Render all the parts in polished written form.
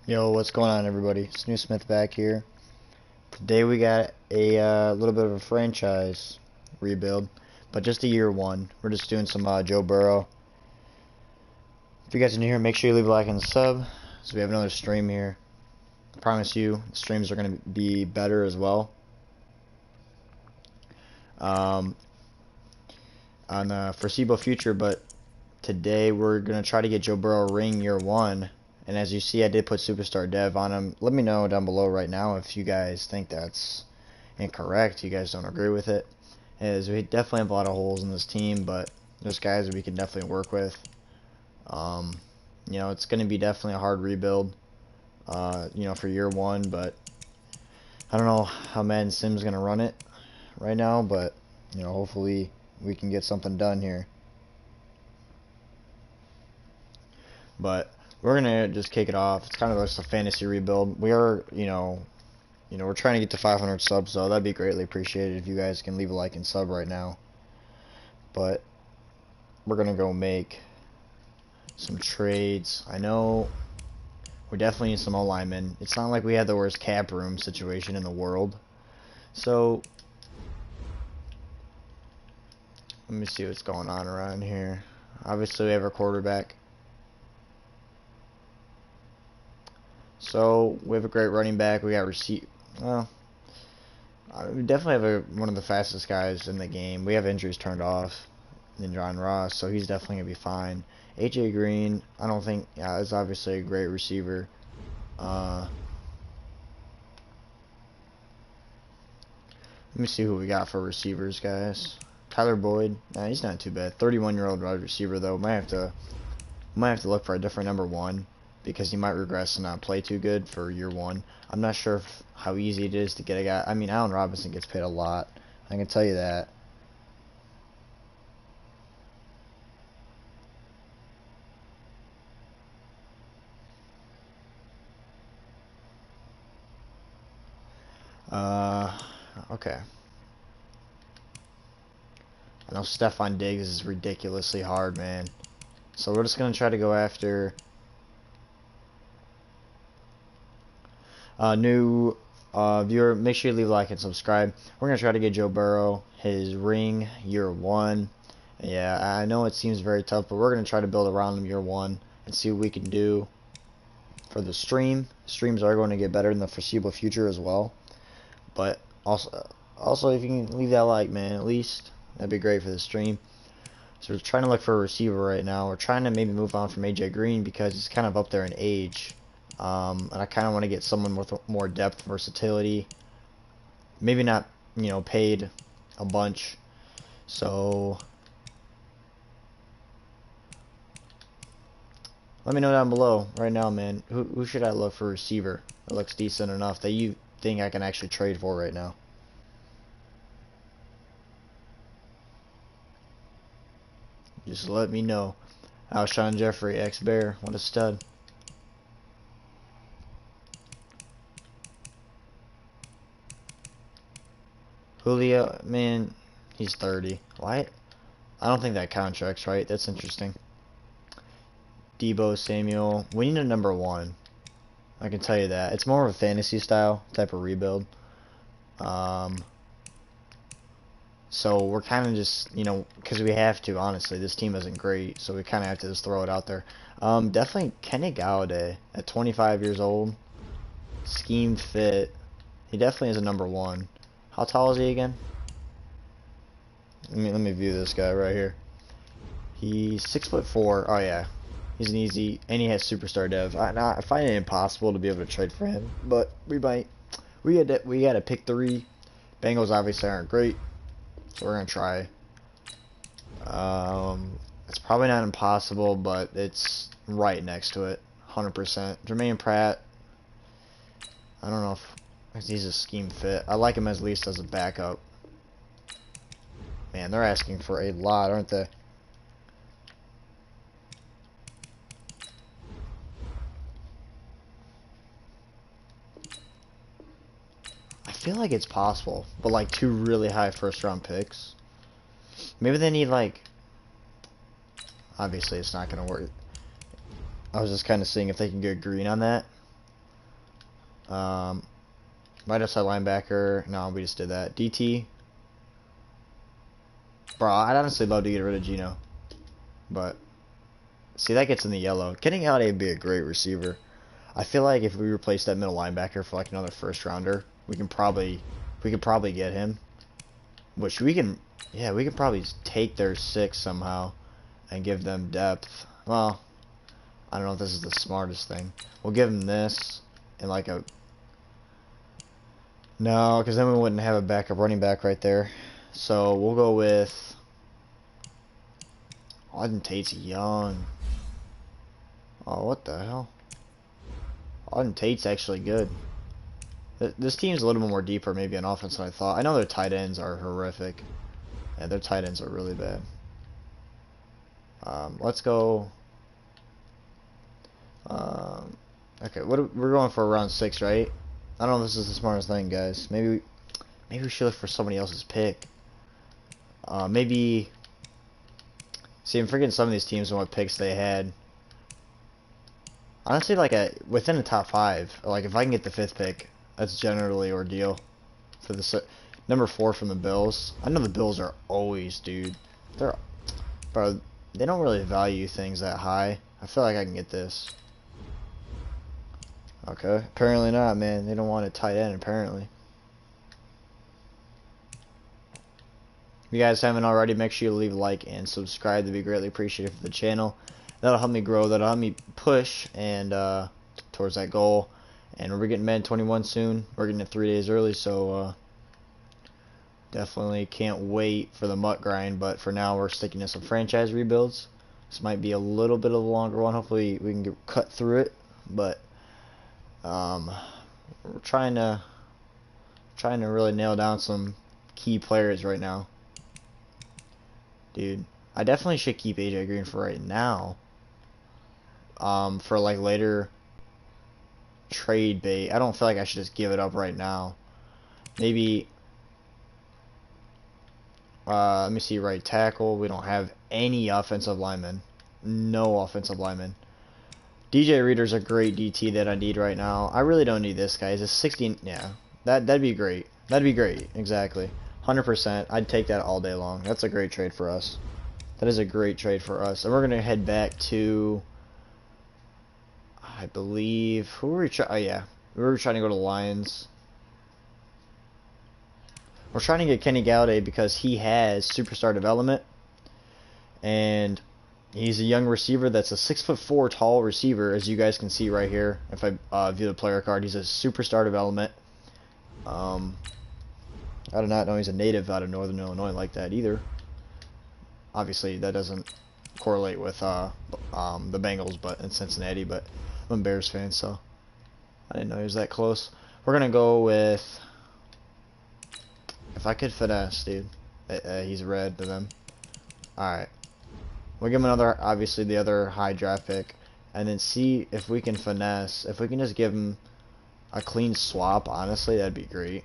Yo, what's going on, everybody? Snoo Smith back here. Today we got a little bit of a franchise rebuild, but just a year one. We're just doing some Joe Burrow. If you guys are new here, make sure you leave a like and sub. So we have another stream here. I promise you, the streams are going to be better as well. On the foreseeable future, but today we're going to try to get Joe Burrow ring year one. And as you see, I did put Superstar Dev on him. Let me know down below right now if you guys think that's incorrect. You guys don't agree with it. As we definitely have a lot of holes in this team, but there's guys that we can definitely work with. It's going to be definitely a hard rebuild, for year one, but I don't know how Madden Sim's going to run it right now, but, hopefully we can get something done here. But we're gonna just kick it off. It's kind of just a fantasy rebuild. We are, we're trying to get to 500 subs, so that'd be greatly appreciated if you guys can leave a like and sub right now. But we're gonna go make some trades. I know we definitely need some alignment. It's not like we have the worst cap room situation in the world. So let me see what's going on around here. Obviously, we have our quarterback. So we have a great running back. We got Well, we definitely have one of the fastest guys in the game. We have injuries turned off in John Ross, so he's definitely gonna be fine. AJ Green, I don't think, is obviously a great receiver. Let me see who we got for receivers, guys. Tyler Boyd, he's not too bad. 31-year-old wide receiver though. Might have to look for a different number one, because he might regress and not play too good for year one. I'm not sure how easy it is to get a guy. I mean, Allen Robinson gets paid a lot. I can tell you that. Okay. I know Stephon Diggs is ridiculously hard, man. So we're just going to try to go after new viewer. Make sure you leave a like and subscribe. We're going to try to get Joe Burrow his ring year one. Yeah, I know it seems very tough, but we're going to try to build around him year one and see what we can do for the stream. Streams are going to get better in the foreseeable future as well. But also if you can leave that like, man, at least, that'd be great for the stream. So we're trying to look for a receiver right now. We're trying to maybe move on from AJ Green because he's kind of up there in age. And I kind of want to get someone with more depth, versatility. Maybe not, paid a bunch. So let me know down below right now, man. Who should I look for receiver that looks decent enough that you think I can actually trade for right now? Just let me know. Alshon Jeffrey, ex-Bear. What a stud. Julio, man, he's 30. Why? I don't think that contract's right. That's interesting. Debo Samuel. We need a number one. I can tell you that. It's more of a fantasy style type of rebuild. So we're kind of just, because we have to, honestly. This team isn't great, so we kind of have to just throw it out there. Definitely Kenny Galladay at 25 years old. Scheme fit. He definitely is a number one. How tall is he again? Let me view this guy right here. He's 6'4". Oh yeah, he's an easy, and he has superstar dev. I find it impossible to be able to trade for him, but we might. We got to pick 3. Bengals obviously aren't great, so we're gonna try. It's probably not impossible, but it's right next to it, 100%. Jermaine Pratt. I don't know if he's a scheme fit. I like him at least as a backup. Man, they're asking for a lot, aren't they? I feel like it's possible, but like 2 really high first-round picks. Maybe they need like. Obviously, it's not gonna work. I was just kind of seeing if they can get green on that. Right outside linebacker. No, we just did that. DT. Bro, I'd honestly love to get rid of Gino. But, see, that gets in the yellow. Getting out would be a great receiver. I feel like if we replace that middle linebacker for like another first rounder, we could probably get him. Which we can, yeah, we could probably take their 6 somehow and give them depth. Well, I don't know if this is the smartest thing. We'll give them this and like a, no, because then we wouldn't have a backup running back right there. So we'll go with, Auden Tate's young. Oh, what the hell? Auden Tate's actually good. This team's a little bit more deeper maybe on offense than I thought. I know their tight ends are horrific. Yeah, their tight ends are really bad. Let's go. Okay, we're going for round 6, right? I don't know if this is the smartest thing, guys. Maybe we should look for somebody else's pick. Maybe. See, I'm forgetting some of these teams and what picks they had. Honestly, like within the top 5, like if I can get the 5th pick, that's generally ordeal. For the number 4 from the Bills. I know the Bills are always, dude. Bro, they don't really value things that high. I feel like I can get this. Okay, apparently not, man. They don't want a tight end, apparently. If you guys haven't already, make sure you leave a like and subscribe. That'd be greatly appreciated for the channel. That'll help me grow. That'll help me push and towards that goal. And we're getting Madden 21 soon. We're getting it 3 days early, so definitely can't wait for the mutt grind. But for now, we're sticking to some franchise rebuilds. This might be a little bit of a longer one. Hopefully, we can cut through it. But we're trying to really nail down some key players right now. Dude, I definitely should keep AJ Green for right now. For like later trade bait. I don't feel like I should just give it up right now. Maybe let me see, right tackle. We don't have any offensive linemen. No offensive linemen. DJ Reader's a great DT that I need right now. I really don't need this guy. He's a 16. Yeah, that'd be great. That'd be great. Exactly. 100%. I'd take that all day long. That's a great trade for us. That is a great trade for us. And we're gonna head back to, I believe, who were we trying? Oh yeah, we were trying to go to the Lions. We're trying to get Kenny Galladay because he has superstar development, and he's a young receiver that's a 6'4" tall receiver, as you guys can see right here. If I view the player card, he's a superstar development. I do not know he's a native out of Northern Illinois like that either. Obviously, that doesn't correlate with the Bengals, but in Cincinnati. But I'm a Bears fan, so I didn't know he was that close. We're gonna go with, if I could finesse, dude. He's red to them. All right. We'll give him another, obviously the other high draft pick, and then see if we can finesse. If we can just give him a clean swap, honestly, that'd be great.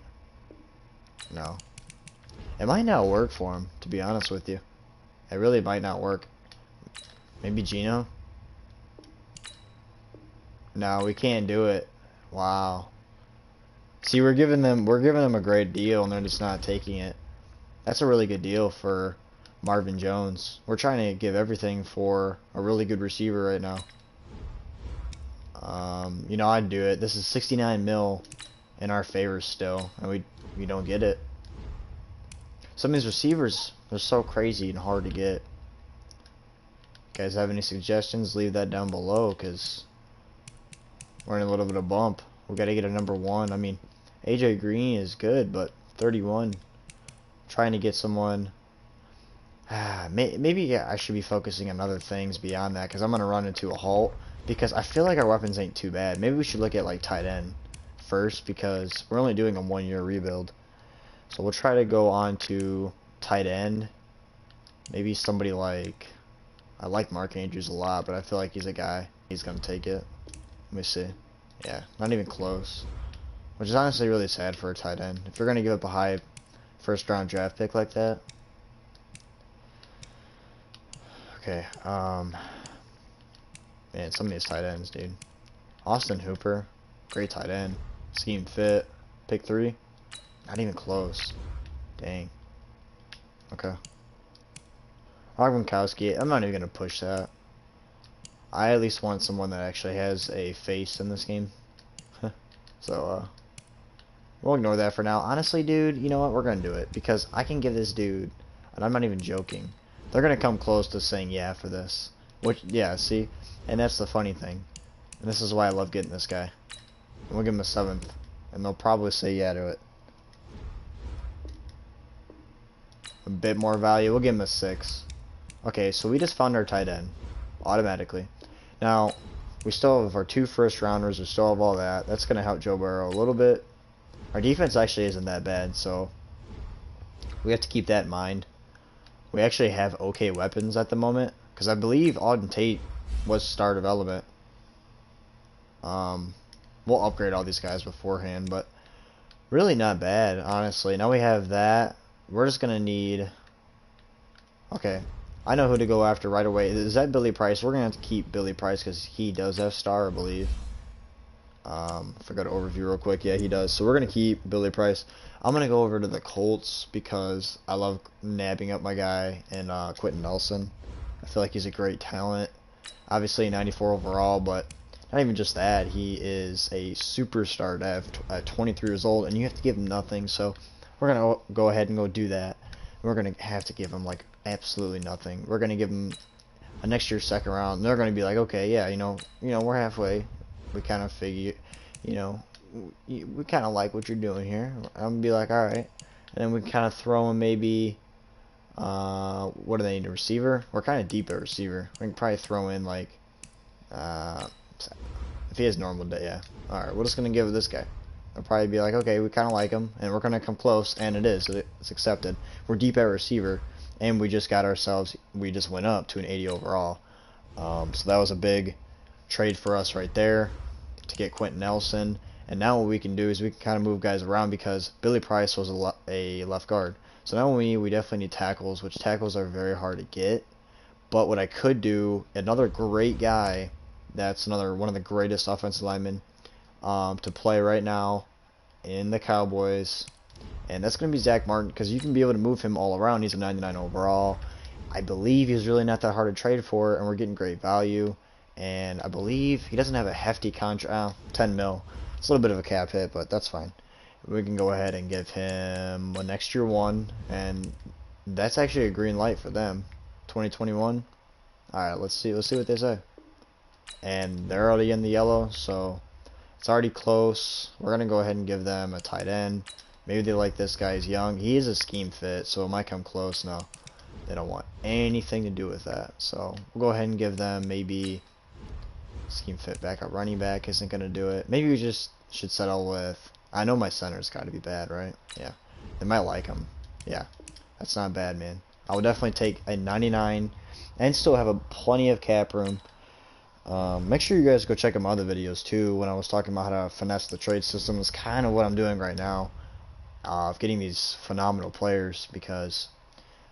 No. It might not work for him, to be honest with you. It really might not work. Maybe Gino? No, we can't do it. Wow. See, we're giving them a great deal, and they're just not taking it. That's a really good deal for Marvin Jones. We're trying to give everything for a really good receiver right now. You know, I'd do it. This is 69 mil in our favor still, and we don't get it. Some of these receivers, they're so crazy and hard to get. Guys have any suggestions? Leave that down below, because we're in a little bit of bump. We got to get a number 1. I mean, AJ Green is good, but 31. Trying to get someone. Maybe yeah, I should be focusing on other things beyond that, because I'm going to run into a halt. Because I feel like our weapons ain't too bad. Maybe we should look at like tight end first, because we're only doing a 1-year rebuild. So we'll try to go on to tight end. Maybe somebody like, I like Mark Andrews a lot, but I feel like he's a guy. He's going to take it. Let me see. Yeah, not even close. Which is honestly really sad for a tight end. If you're going to give up a high first round draft pick like that. Okay, man, some of these tight ends, dude. Austin Hooper, great tight end. Scheme fit. Pick 3. Not even close. Dang. Okay. Gronkowski. I'm not even gonna push that. I at least want someone that actually has a face in this game. So, we'll ignore that for now. Honestly, dude, you know what? We're gonna do it. Because I can give this dude, and I'm not even joking, they're gonna come close to saying yeah for this. Which, yeah, see? And that's the funny thing. And this is why I love getting this guy. And we'll give him a 7th. And they'll probably say yeah to it. A bit more value. We'll give him a 6. Okay, so we just found our tight end. Automatically. Now, we still have our 2 first rounders. We still have all that. That's going to help Joe Burrow a little bit. Our defense actually isn't that bad, so we have to keep that in mind. We actually have okay weapons at the moment. Because I believe Auden Tate was star development. We'll upgrade all these guys beforehand, but really not bad, honestly. Now we have that. We're just going to need... Okay. I know who to go after right away. Is that Billy Price? We're going to have to keep Billy Price because he does have star, I believe. If I go to overview real quick, yeah, he does. So we're going to keep Billy Price. I'm going to go over to the Colts because I love nabbing up my guy in Quentin Nelson. I feel like he's a great talent. Obviously 94 overall, but not even just that. He is a superstar to have at 23 years old, and you have to give him nothing. So we're going to go ahead and go do that. We're going to have to give him, like, absolutely nothing. We're going to give him a next year second round. And they're going to be like, okay, yeah, you know, we're halfway. We kind of figure, we kind of like what you're doing here. I'm going to be like, all right. And then we kind of throw in maybe, what do they need, a receiver? We're kind of deep at receiver. We can probably throw in, like, if he has normal day, yeah. All right, we're just going to give it this guy. I'll probably be like, okay, we kind of like him, and we're going to come close, and it is. It's accepted. We're deep at receiver, and we just went up to an 80 overall. So that was a big trade for us right there to get Quentin Nelson. And now what we can do is we can kind of move guys around because Billy Price was a left guard. So now we definitely need tackles, which tackles are very hard to get. But what I could do, another great guy, that's one of the greatest offensive linemen to play right now in the Cowboys, and that's going to be Zach Martin, because you can be able to move him all around. He's a 99 overall. I believe he's really not that hard to trade for, and we're getting great value. And I believe he doesn't have a hefty contract, 10 mil. It's a little bit of a cap hit, but that's fine. We can go ahead and give him a next year 1, and that's actually a green light for them. 2021. All right, let's see what they say. And they're already in the yellow, so it's already close. We're going to go ahead and give them a tight end. Maybe they like this guy. He's young. He is a scheme fit, so it might come close. No, they don't want anything to do with that. So we'll go ahead and give them maybe scheme fit backup running back. Isn't going to do it. Maybe we just should settle with... I know my center's got to be bad, right? Yeah. They might like him. Yeah. That's not bad, man. I would definitely take a 99 and still have plenty of cap room. Make sure you guys go check out my other videos too. When I was talking about how to finesse the trade system, is kind of what I'm doing right now, of getting these phenomenal players, because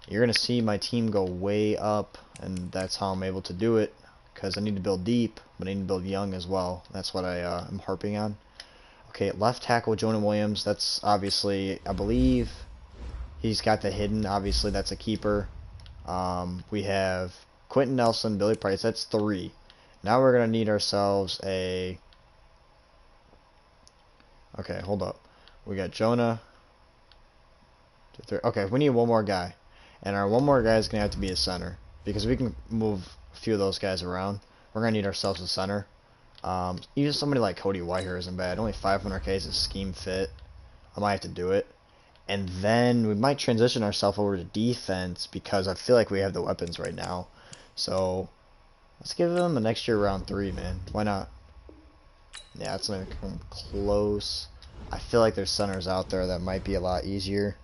you're gonna see my team go way up, and that's how I'm able to do it. Because I need to build deep, but I need to build young as well. That's what I'm harping on. Okay, left tackle Jonah Williams. That's obviously, I believe, he's got the hidden. Obviously, that's a keeper. We have Quentin Nelson, Billy Price. That's 3. Now we're going to need ourselves a... Okay, hold up. We got Jonah. 2, 3. Okay, we need one more guy. And our one more guy is going to have to be a center, because we can move a few of those guys around. We're going to need ourselves a center. Even somebody like Cody Whitehair isn't bad. Only 500k is a scheme fit. I might have to do it. And then we might transition ourselves over to defense, because I feel like we have the weapons right now. So let's give them the next year round 3, man. Why not? Yeah, it's not gonna come close. I feel like there's centers out there that might be a lot easier.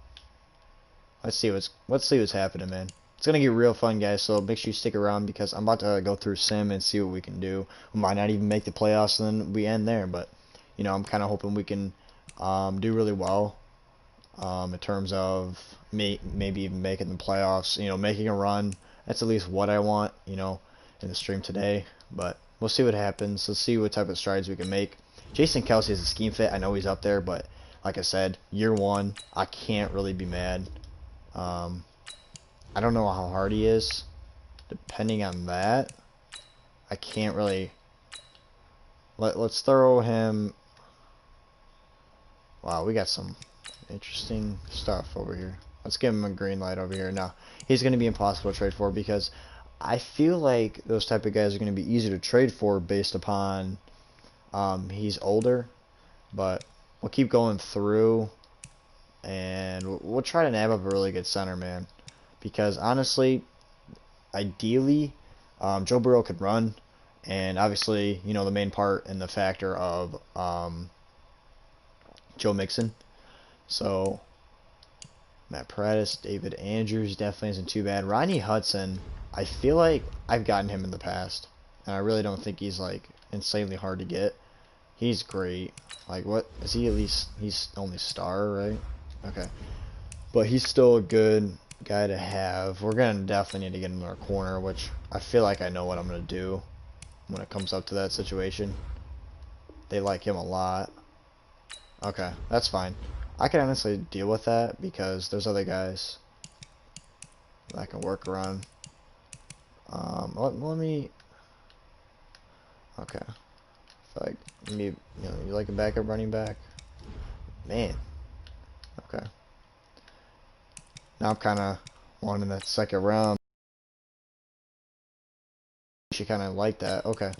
Let's see what's happening, man. It's gonna get real fun, guys, so make sure you stick around, because I'm about to go through sim and see what we can do. We might not even make the playoffs, and then we end there, but I'm kind of hoping we can do really well in terms of maybe even making the playoffs, making a run. That's at least what I want, in the stream today, but we'll see what happens. Let's see what type of strides we can make. Jason Kelsey is a scheme fit. I know he's up there, but like I said, year one, I can't really be mad. I don't know how hard he is. Depending on that, I can't really. Let's throw him. Wow, we got some interesting stuff over here. Let's give him a green light over here. Now, he's going to be impossible to trade for because I feel like those type of guys are going to be easy to trade for based upon he's older. But we'll keep going through, and we'll try to nab up a really good center, man. Because honestly, ideally, Joe Burrow could run, and obviously, you know, the main part and the factor of Joe Mixon. So, Matt Paradis, David Andrews definitely isn't too bad. Ronnie Hudson, I feel like I've gotten him in the past, and I really don't think he's like insanely hard to get. He's great. Like, what is he? At least he's only star, right? Okay, but he's still a good guy to have. We're gonna definitely need to get him in our corner, which I feel like I know what I'm gonna do when it comes up to that situation. They like him a lot. Okay, that's fine. I can honestly deal with that because there's other guys that I can work around. Let me. Okay. Like, you know, you like a backup running back? Man. Okay. Now I'm kind of wanting that second round. She kind of like that. Okay.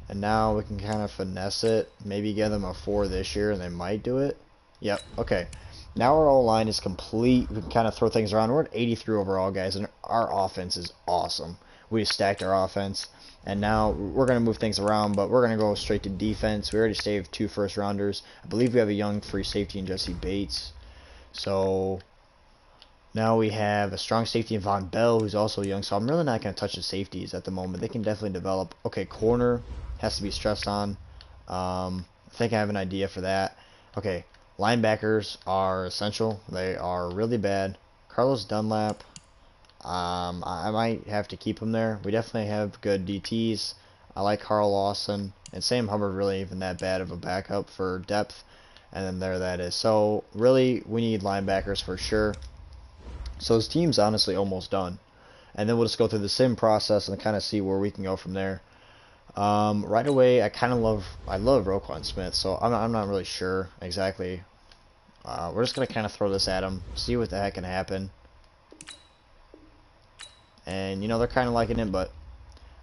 And now we can kind of finesse it. Maybe give them a 4 this year and they might do it. Yep. Okay. Now our O-line is complete. We can kind of throw things around. We're at 83 overall, guys, and our offense is awesome. We just stacked our offense. And now we're going to move things around, but we're going to go straight to defense. We already saved 2 first-rounders. I believe we have a young free safety in Jesse Bates. So now we have a strong safety in Von Bell, who's also young. So I'm really not going to touch the safeties at the moment. They can definitely develop. Okay, corner has to be stressed on. I think I have an idea for that. Okay, linebackers are essential. They are really bad. Carlos Dunlap. I might have to keep him there. We definitely have good DTs. I like Carl Lawson. And Sam Hubbard really even that bad of a backup for depth. And then there that is. So, really, we need linebackers for sure. So, this team's honestly almost done. And then we'll just go through the sim process and kind of see where we can go from there. Right away, I love Roquan Smith. So, I'm not really sure exactly. We're just going to kind of throw this at him. See what the heck can happen. And, you know, they're kind of liking it, but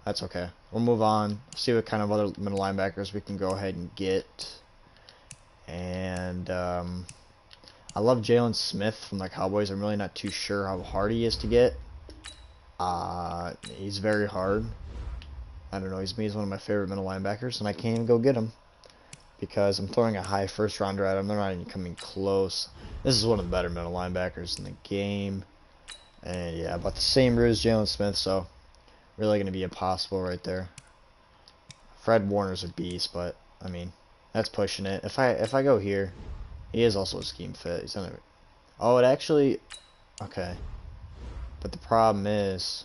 that's okay. We'll move on. See what kind of other middle linebackers we can go ahead and get. And I love Jalen Smith from the Cowboys. I'm really not too sure how hard he is to get. He's very hard. I don't know. He's one of my favorite middle linebackers, and I can't even go get him because I'm throwing a high first rounder at him. They're not even coming close. This is one of the better middle linebackers in the game. And yeah, about the same route as Jalen Smith, so really going to be impossible right there. Fred Warner's a beast, but I mean, that's pushing it. If I go here, he is also a scheme fit. He's on a, oh, it actually, okay. But the problem is,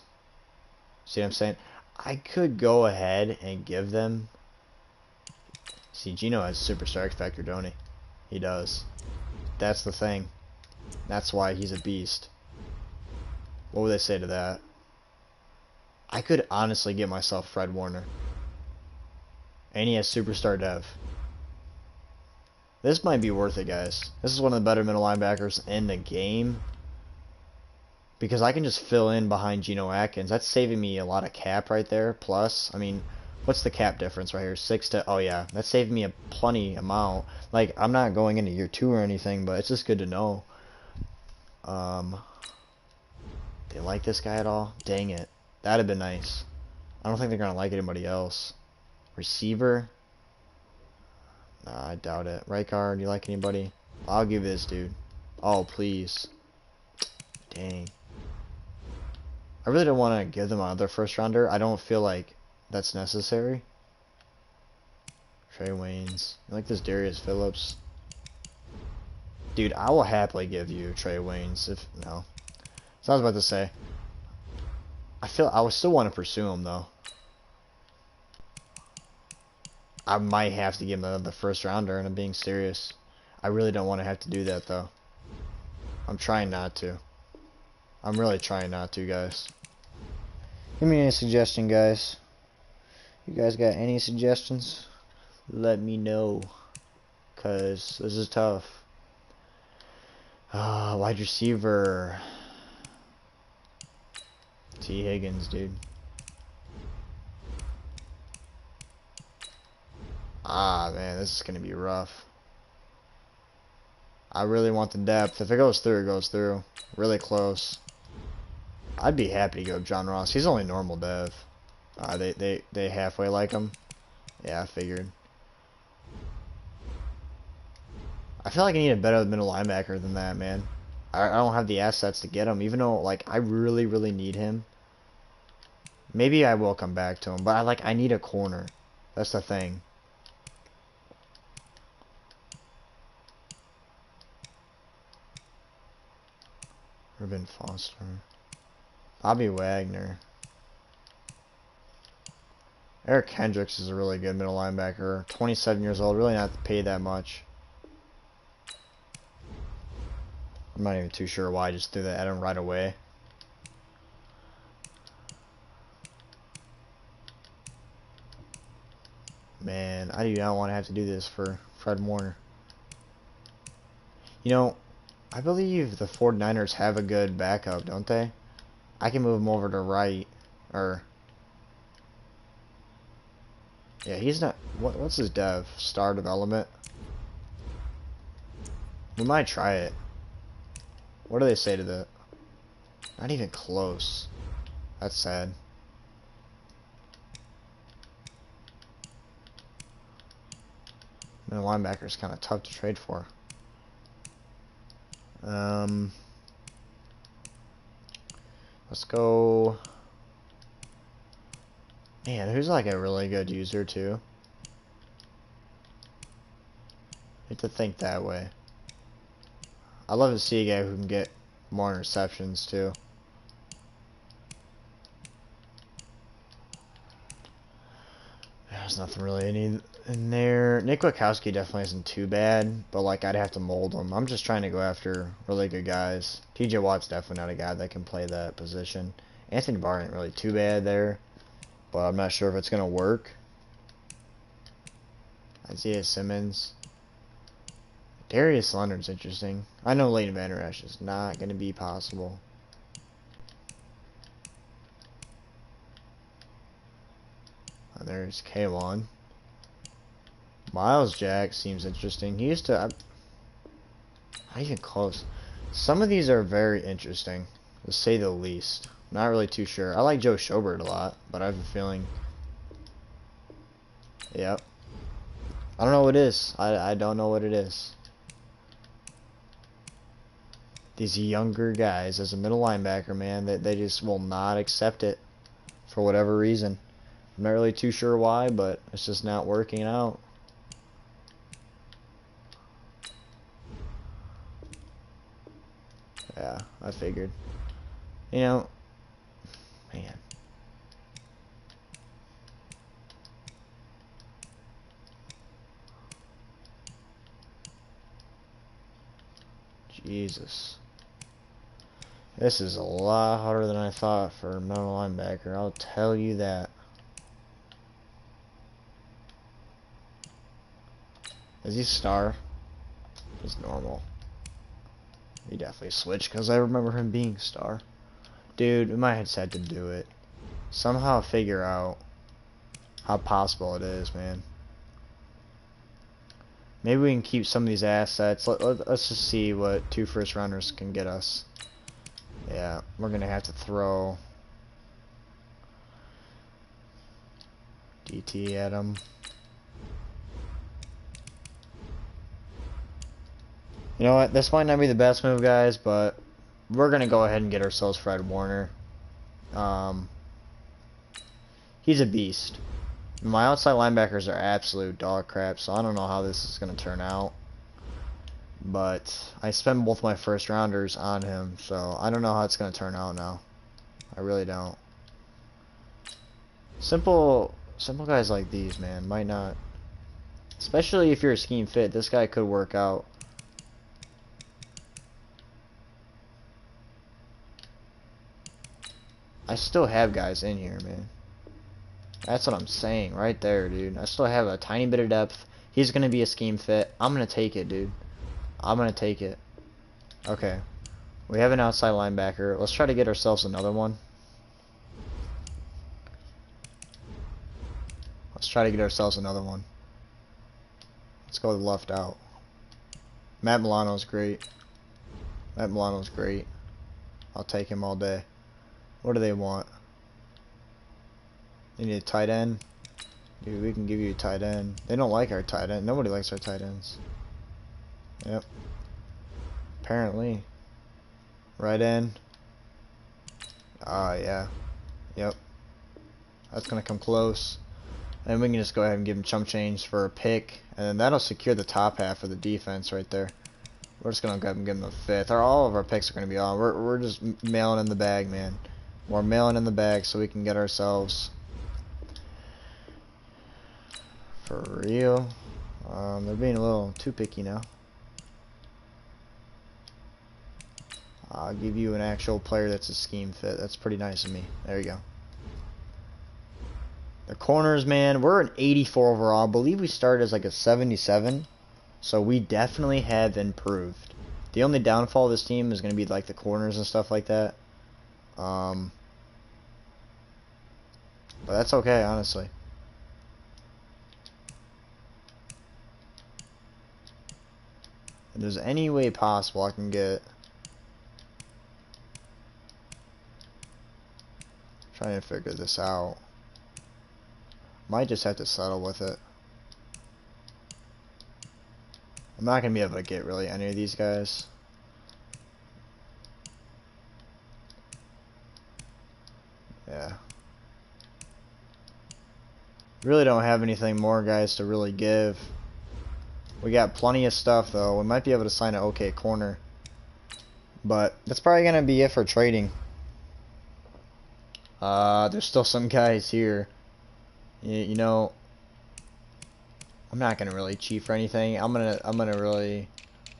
see what I'm saying? I could go ahead and give them. See, Gino has superstar X Factor, don't he? He does. That's the thing. That's why he's a beast. What would they say to that? I could honestly get myself Fred Warner. And he has superstar dev. This might be worth it, guys. This is one of the better middle linebackers in the game. Because I can just fill in behind Geno Atkins. That's saving me a lot of cap right there. Plus, I mean, what's the cap difference right here? 6 to... Oh, yeah. That's saving me a plenty amount. Like, I'm not going into year 2 or anything, but it's just good to know. They like this guy at all? Dang it. That'd have been nice. I don't think they're going to like anybody else. Receiver? Nah, I doubt it. Right guard, you like anybody? I'll give this dude. Oh, please. Dang. I really don't want to give them another first rounder. I don't feel like that's necessary. Trey Waynes. You like this Darius Phillips? Dude, I will happily give you Trey Waynes if... No. So I was about to say. I would still want to pursue him, though. I might have to give him another first rounder, and I'm being serious. I really don't want to have to do that, though. I'm trying not to. I'm really trying not to, guys. Give me any suggestion, guys. You guys got any suggestions? Let me know. Because this is tough. Wide receiver. T. Higgins, dude. Ah, man, this is going to be rough. I really want the depth. If it goes through, it goes through. Really close. I'd be happy to go John Ross. He's only normal dev. They halfway like him. Yeah, I figured. I feel like I need a better middle linebacker than that, man. I don't have the assets to get him, even though, like, I really, really need him. Maybe I will come back to him, but I need a corner. That's the thing. Ruben Foster. Bobby Wagner. Eric Hendricks is a really good middle linebacker. 27 years old, really not paid that much. I'm not even too sure why I just threw that at him right away. Man, I do not want to have to do this for Fred Warner. You know, I believe the 49ers have a good backup, don't they? I can move him over to right, or... Yeah, he's not... What's his dev? Star development? We might try it. What do they say to that? Not even close. That's sad. Middle linebacker is kind of tough to trade for. Let's go. Man, who's like a really good user too? I have to think that way. I love to see a guy who can get more interceptions too. There's nothing really in there. Nick Witkowski definitely isn't too bad, but like I'd have to mold him. I'm just trying to go after really good guys. TJ Watt's definitely not a guy that can play that position. Anthony Barr ain't really too bad there, but I'm not sure if it's gonna work. Isaiah Simmons. Darius Leonard's interesting. I know Leighton Vander Esch is not gonna be possible. And there's K1. Miles Jack seems interesting. He used to... not even close. Some of these are very interesting, to say the least. Not really too sure. I like Joe Schobert a lot, but I have a feeling... Yep. I don't know what it is. I don't know what it is. These younger guys as a middle linebacker, man, they just will not accept it for whatever reason. I'm not really too sure why, but it's just not working out. Yeah, I figured. You know, man. Jesus. This is a lot harder than I thought for a middle linebacker, I'll tell you that. Is he star? He's normal. He definitely switched because I remember him being star. Dude, we might have had to do it. Somehow figure out how possible it is, man. Maybe we can keep some of these assets. Let's just see what 2 first rounders can get us. Yeah, we're going to have to throw DT at him. You know what? This might not be the best move, guys, but we're going to go ahead and get ourselves Fred Warner. He's a beast. My outside linebackers are absolute dog crap, so I don't know how this is going to turn out. But I spent both my first rounders on him, so I don't know how it's going to turn out now. I really don't. Simple guys like these, man, might not Especially if you're a scheme fit, this guy could work out. I still have guys in here, man. That's what I'm saying right there, dude. I still have a tiny bit of depth. He's going to be a scheme fit. I'm going to take it, dude. I'm going to take it. Okay. We have an outside linebacker. Let's try to get ourselves another one. Let's try to get ourselves another one. Let's go with left out. Matt Milano's great. Matt Milano's great. I'll take him all day. What do they want? They need a tight end. Dude, we can give you a tight end. They don't like our tight end. Nobody likes our tight ends. Yep. Apparently. Right end. Yeah. Yep. That's going to come close. And we can just go ahead and give him chump change for a pick. And then that'll secure the top half of the defense right there. We're just going to go ahead and give him a fifth. All of our picks are going to be on. We're just mailing in the bag, man. We're mailing in the bag so we can get ourselves... For real. They're being a little too picky now. I'll give you an actual player that's a scheme fit. That's pretty nice of me. There you go. The corners, man, we're an 84 overall. I believe we started as like a 77. So we definitely have improved. The only downfall of this team is going to be like the corners and stuff like that. But that's okay, honestly. If there's any way possible I can get... Trying to figure this out. Might just have to settle with it. I'm not going to be able to get really any of these guys. Yeah. Really don't have anything more, guys, to really give. We got plenty of stuff, though. We might be able to sign an okay corner. But that's probably going to be it for trading. There's still some guys here. You know, I'm not gonna really cheat for anything. I'm gonna really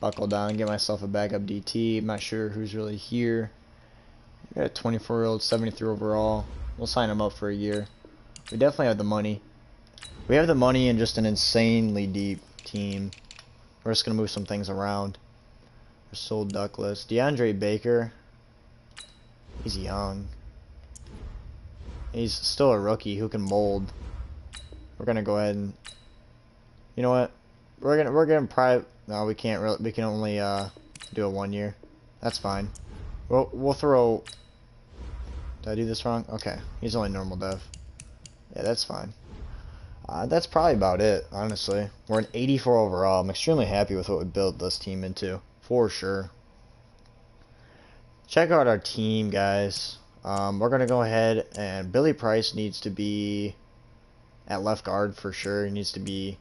buckle down and get myself a backup DT. I'm not sure who's really here. We got a 24-year-old, 73 overall. We'll sign him up for a year. We definitely have the money. We have the money and just an insanely deep team. We're just gonna move some things around. We're sold Duckless. DeAndre Baker. He's young. He's still a rookie who can mold. We're gonna go ahead and, you know what? We're gonna probably, no, we can't really. We can only do a 1 year. That's fine. We'll throw. Did I do this wrong? Okay, he's only normal dev. Yeah, that's fine. That's probably about it, honestly. We're an 84 overall. I'm extremely happy with what we built this team into, for sure. Check out our team, guys. We're going to go ahead and Billy Price needs to be at left guard for sure. He needs to be.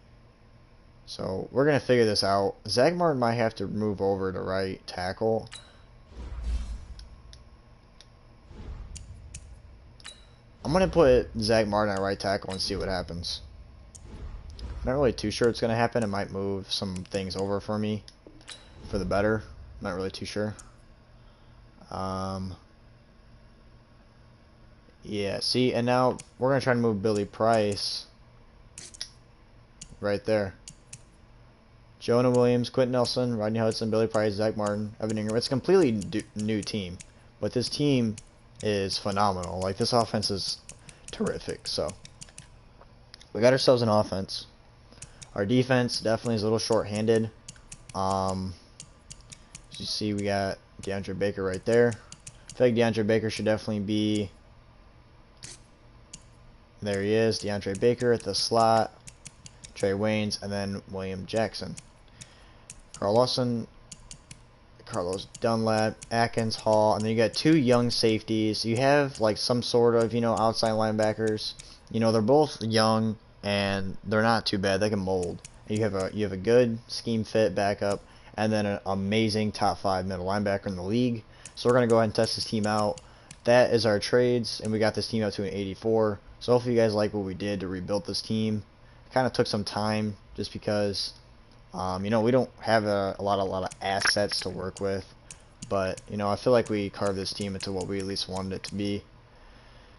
So we're going to figure this out. Zach Martin might have to move over to right tackle. I'm going to put Zach Martin at right tackle and see what happens. I'm not really too sure what's going to happen. It might move some things over for me for the better. I'm not really too sure. Yeah, see, and now we're going to try to move Billy Price right there. Jonah Williams, Quentin Nelson, Rodney Hudson, Billy Price, Zach Martin, Evan Ingram. It's a completely new team, but this team is phenomenal. Like, this offense is terrific, so we got ourselves an offense. Our defense definitely is a little short-handed. As you see, we got DeAndre Baker right there. I feel like DeAndre Baker should definitely be... There he is, DeAndre Baker at the slot, Trey Waynes, and then William Jackson. Carl Lawson, Carlos Dunlap, Atkins, Hall, and then you got two young safeties. You have like some sort of, you know, outside linebackers. You know, they're both young and they're not too bad. They can mold. You have a good scheme fit backup, and then an amazing top 5 middle linebacker in the league. So we're gonna go ahead and test this team out. That is our trades, and we got this team up to an 84. So hopefully you guys like what we did to rebuild this team. It kind of took some time just because, you know, we don't have a lot of assets to work with. But, you know, I feel like we carved this team into what we at least wanted it to be.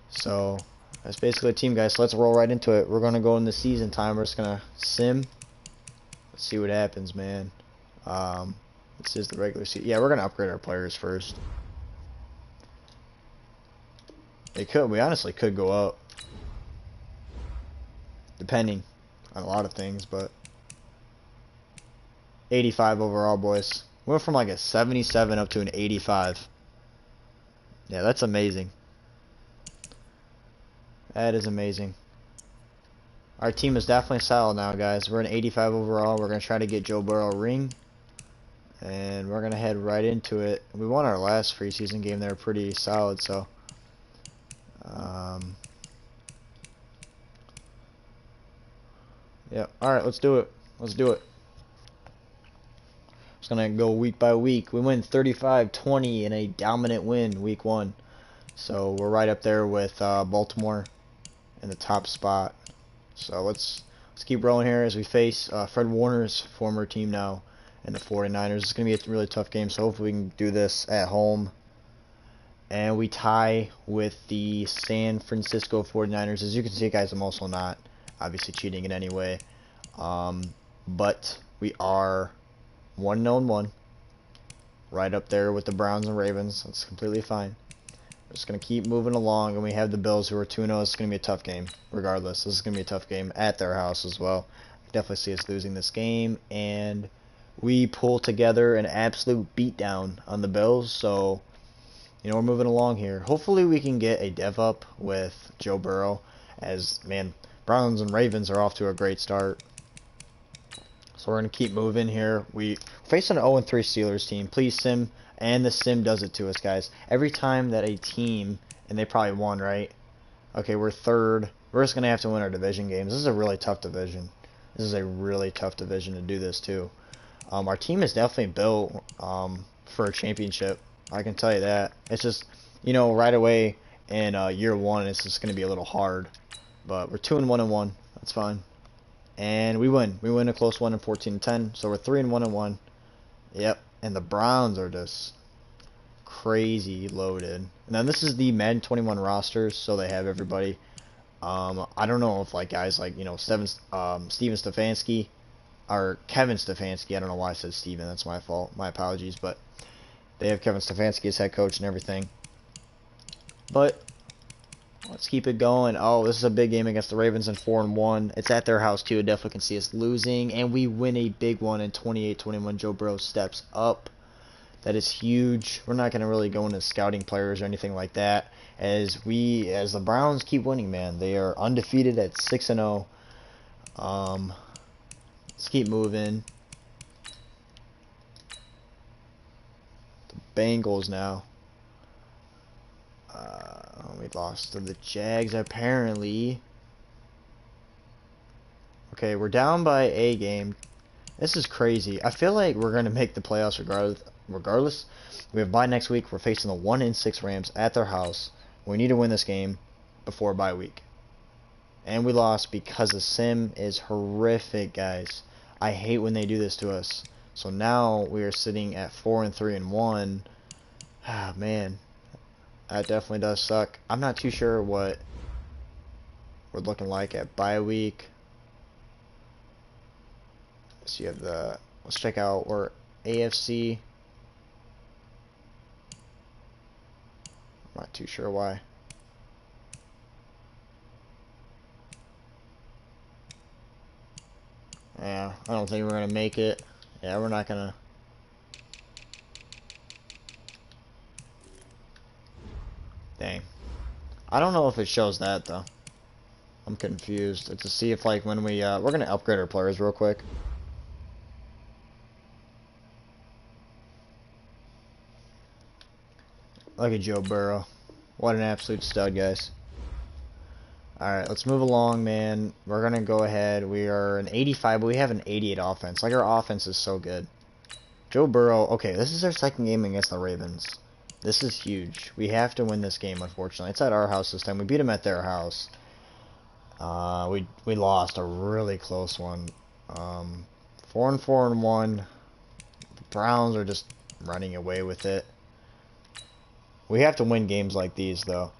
So, that's basically a team, guys. So let's roll right into it. We're going to go in the season time. We're just going to sim. Let's see what happens, man. This is the regular season. Yeah, we're going to upgrade our players first. We honestly could go up. Depending on a lot of things, but 85 overall, boys. We went from like a 77 up to an 85. Yeah, that's amazing. That is amazing. Our team is definitely solid now, guys. We're an 85 overall. We're going to try to get Joe Burrow a ring. And we're going to head right into it. We won our last preseason game. They were pretty solid, so. Yeah, alright, let's do it. Let's do it. It's going to go week by week. We win 35-20 in a dominant win week 1. So we're right up there with Baltimore in the top spot. So let's keep rolling here as we face Fred Warner's former team now and the 49ers. It's going to be a really tough game, so hopefully we can do this at home. And we tie with the San Francisco 49ers. As you can see, guys, I'm also not obviously cheating in any way. But we are 1-1, right up there with the Browns and Ravens. That's completely fine. We're just going to keep moving along, and we have the Bills who are 2-0. It's going to be a tough game, regardless. This is going to be a tough game at their house as well. I definitely see us losing this game, and we pull together an absolute beatdown on the Bills, so, you know, we're moving along here. Hopefully we can get a dev up with Joe Burrow, as, man, Browns and Ravens are off to a great start. So we're going to keep moving here. We face an 0-3 Steelers team. Please, sim. And the sim does it to us, guys. Every time that a team, and they probably won, right? Okay, we're third. We're just going to have to win our division games. This is a really tough division. This is a really tough division to do this, too. Our team is definitely built for a championship. I can tell you that. It's just, you know, right away in year 1, it's just going to be a little hard. But we're 2-1-1. That's fine. And we win. We win a close one in 14-10. So we're 3-1-1. Yep. And the Browns are just crazy loaded. And then this is the Madden 21 rosters, so they have everybody. I don't know if like guys like, you know, Steven Stefanski or Kevin Stefanski. I don't know why I said Steven. That's my fault. My apologies. But they have Kevin Stefanski as head coach and everything. But let's keep it going. Oh, this is a big game against the Ravens in 4-1. It's at their house, too. I definitely can see us losing. And we win a big one in 28-21. Joe Burrow steps up. That is huge. We're not going to really go into scouting players or anything like that. As the Browns keep winning, man. They are undefeated at 6-0. Let's keep moving. The Bengals now. We lost to the Jags, apparently. Okay, we're down by a game. This is crazy. I feel like we're going to make the playoffs regardless. We have bye next week. We're facing the 1-6 Rams at their house. We need to win this game before bye week. And we lost because the sim is horrific, guys. I hate when they do this to us. So now we are sitting at 4-3-1. Ah, man. That definitely does suck. I'm not too sure what we're looking like at bye week. So you have let's check out our AFC. I'm not too sure why. Yeah, I don't think we're going to make it. Yeah, we're not going to. Dang. I don't know if it shows that, though. I'm confused. It's to see if, like, when we're going to upgrade our players real quick. Look at Joe Burrow. What an absolute stud, guys. Alright, let's move along, man. We're going to go ahead. We are an 85, but we have an 88 offense. Like, our offense is so good. Joe Burrow. Okay, this is our second game against the Ravens. This is huge. We have to win this game, unfortunately. It's at our house this time. We beat them at their house. We lost a really close one. Um, 4-4-1. The Browns are just running away with it. We have to win games like these, though.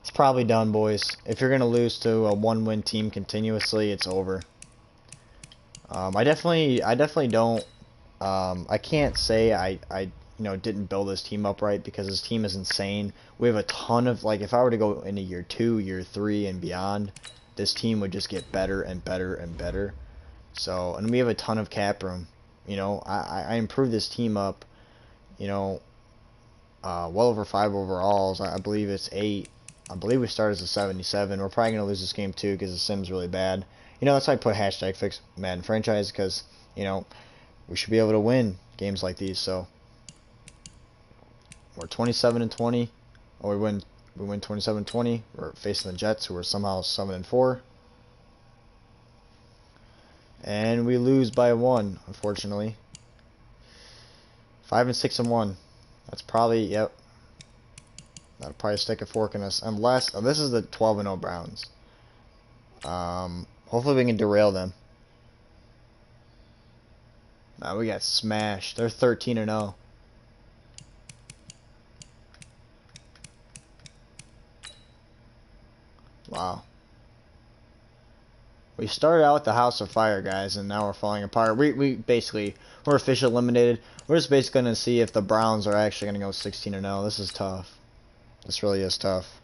It's probably done, boys. If you're gonna lose to a one-win team continuously, it's over. I definitely don't. I can't say I didn't build this team up right because this team is insane. We have a ton of, like, if I were to go into year 2, year 3, and beyond, this team would just get better and better and better. So, and we have a ton of cap room. I improved this team up. Well over 5 overalls. I believe it's 8. I believe we started as a 77. We're probably gonna lose this game too because the sim's really bad. That's why I put hashtag fix Madden franchise because we should be able to win games like these. So we're 27-20. Oh, we win 27-20. We're facing the Jets, who are somehow 7-4, and we lose by 1, unfortunately. 5-6-1. That's probably, yep. That'll probably stick a fork in us, unless this is the 12-0 Browns. Hopefully we can derail them. We got smashed. They're 13-0. Wow. We started out with the House of Fire, guys, and now we're falling apart. We're officially eliminated. We're just basically going to see if the Browns are actually going to go 16-0. This is tough. This really is tough.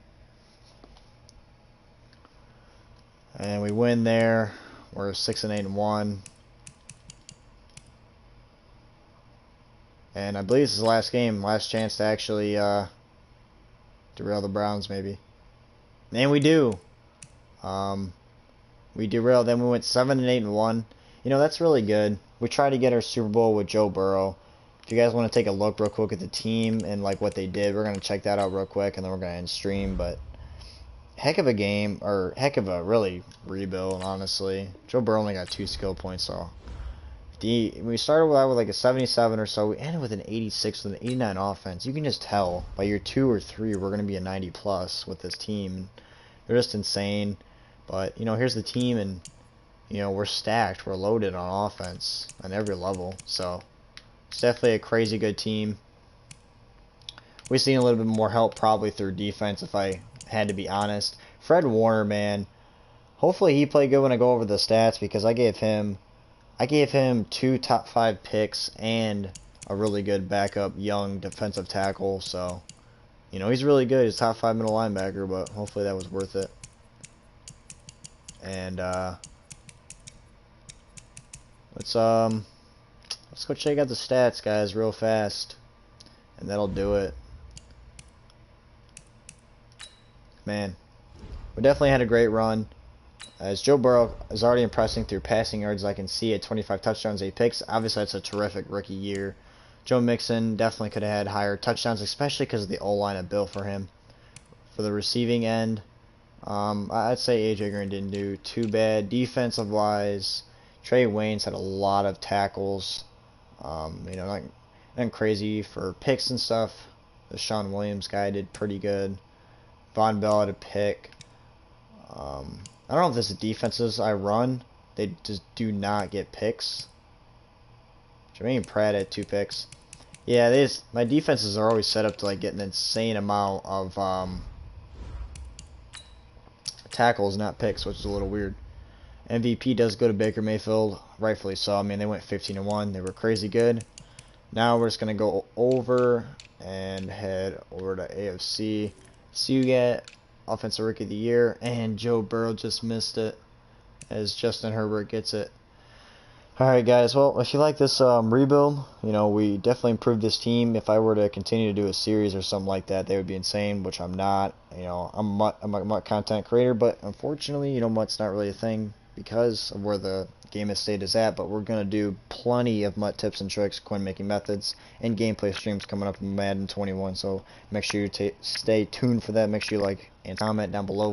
And we win there. We're 6-8-1. And I believe this is the last game. Last chance to actually derail the Browns, maybe. And we do. We derailed. Then we went 7-8-1. That's really good. We tried to get our Super Bowl with Joe Burrow. If you guys want to take a look real quick at the team and like what they did, we're going to check that out real quick, and then we're going to end stream. But heck of a game, or heck of a really rebuild, honestly. Joe Burrow only got 2 skill points, so we started out with like a 77 or so. We ended with an 86 with an 89 offense. You can just tell by year 2 or 3 we're going to be a 90 plus with this team. They're just insane. But here's the team, and we're stacked. We're loaded on offense on every level. So it's definitely a crazy good team. We've seen a little bit more help probably through defense, if I had to be honest. Fred Warner, man. Hopefully he played good when I go over the stats, because I gave him 2 top 5 picks and a really good backup young defensive tackle. So he's really good. He's top 5 middle linebacker, but hopefully that was worth it. And let's go check out the stats, guys, real fast, and that'll do it. Man, we definitely had a great run. As Joe Burrow is already impressing through passing yards, I can see at 25 touchdowns, 8 picks. Obviously, that's a terrific rookie year. Joe Mixon definitely could have had higher touchdowns, especially because of the O-line I built for him. For the receiving end, I'd say A.J. Green didn't do too bad. Defensive-wise, Trey Waynes had a lot of tackles. Not crazy for picks and stuff. The Sean Williams guy did pretty good. Von Bell had a pick. I don't know if this is defenses I run. They just do not get picks. Jermaine Pratt had 2 picks. Yeah, my defenses are always set up to like get an insane amount of tackles, not picks, which is a little weird. MVP does go to Baker Mayfield, rightfully so. I mean, they went 15-1. They were crazy good. Now we're just going to go over and head over to AFC. So you get Offensive Rookie of the Year, and Joe Burrow just missed it as Justin Herbert gets it. Alright guys, well, if you like this rebuild, we definitely improved this team. If I were to continue to do a series or something like that, they would be insane, which I'm not. I'm a MUT content creator, but unfortunately, MUT's not really a thing because of where the game estate is at. But we're going to do plenty of MUT tips and tricks, coin making methods, and gameplay streams coming up in Madden 21. So make sure you stay tuned for that. Make sure you like and comment down below